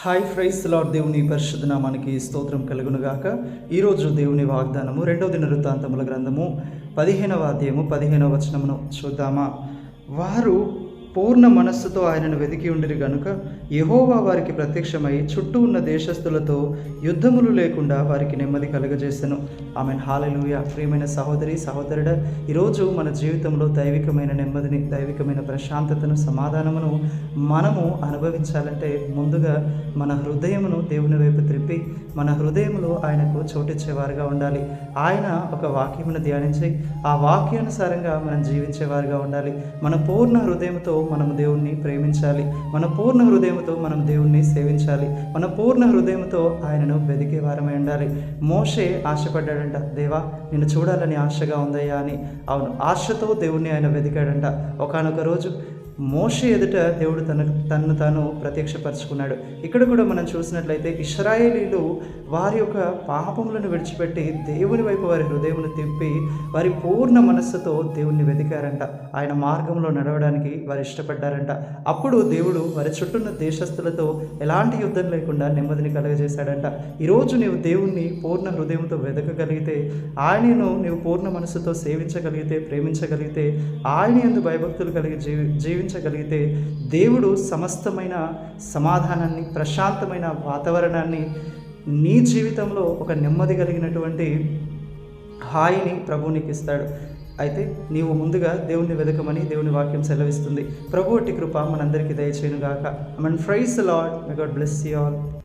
Hi fries lord. దేవుని పరిశుద్ధ నామానికి స్తోత్రం కలుగునుగాక. ఈరోజు దేవుని వాగ్దానము 2వ దినవృత్తాంతముల గ్రంథము 15వ అధ్యాయము 15వ వచనమును చూద్దామా. వారు పూర్ణ మనస్సుతో ఆయనను వెతికి ఉండిరి గనుక యెహోవా వారికి ప్రత్యక్షమై చుట్టూ ఉన్న దేశస్థులతో యుద్ధములు లేకుండా వారికి నెమ్మది కలుగజేసెను. ఆమెన్. హల్లెలూయా. ప్రియమైన సహోదరి సహోదరుడా, ఈరోజు మన జీవితంలో దైవికమైన నెమ్మదిని, దైవికమైన ప్రశాంతతను, సమాధానమును మనము అనుభవించాలంటే ముందుగా మన హృదయమును దేవుని వైపు త్రిప్పి మన హృదయంలో ఆయనకు చోటిచ్చేవారుగా ఉండాలి. ఆయన ఒక వాక్యమును ధ్యానించి ఆ వాక్యానుసారంగా మనం జీవించేవారుగా ఉండాలి. మన పూర్ణ హృదయంతో మనం దేవుణ్ణి ప్రేమించాలి. మన పూర్ణ హృదయంతో మనం దేవుణ్ణి సేవించాలి. మన పూర్ణ హృదయంతో ఆయనను వెదికే వారమై ఉండాలి. మోషే ఆశపడ్డాడంట, దేవా నిన్ను చూడాలని ఆశగా ఉందయ్యా అని. అవును, ఆశతో దేవుణ్ణి ఆయన వెదికాడంట. ఒకానొక రోజు మోషే ఎదుట దేవుడు తనను తాను ప్రత్యక్షపరచుకున్నాడు. ఇక్కడ కూడా మనం చూసినట్లయితే ఇశ్రాయేలీలు వారి యొక్క పాపములను విడిచిపెట్టి దేవుని వైపు వారి హృదయమును తిప్పి వారి పూర్ణ మనస్సుతో దేవుణ్ణి వెతికారంట. ఆయన మార్గంలో నడవడానికి వారు ఇష్టపడ్డారంట. అప్పుడు దేవుడు వారి చుట్టూన్న దేశస్థులతో ఎలాంటి యుద్ధం లేకుండా నెమ్మదిని కలుగజేశాడంట. ఈరోజు నీవు దేవుణ్ణి పూర్ణ హృదయంతో వెతకగలిగితే, ఆయనను నీవు పూర్ణ మనస్సుతో సేవించగలిగితే, ప్రేమించగలిగితే, ఆయన యందు భయభక్తులు కలిగి జీవించగలిగితే దేవుడు సమస్తమైన సమాధానాన్ని, ప్రశాంతమైన వాతావరణాన్ని, నీ జీవితంలో ఒక నెమ్మది కలిగినటువంటి హాయిని ప్రభువు నీకు ఇస్తాడు. అయితే నీవు ముందుగా దేవుణ్ణి వెతకమని దేవుని వాక్యం సెలవిస్తుంది. ప్రభు అట్టి కృప మనందరికీ దయచేయునుగాక. I mean praise the Lord. May God bless you all.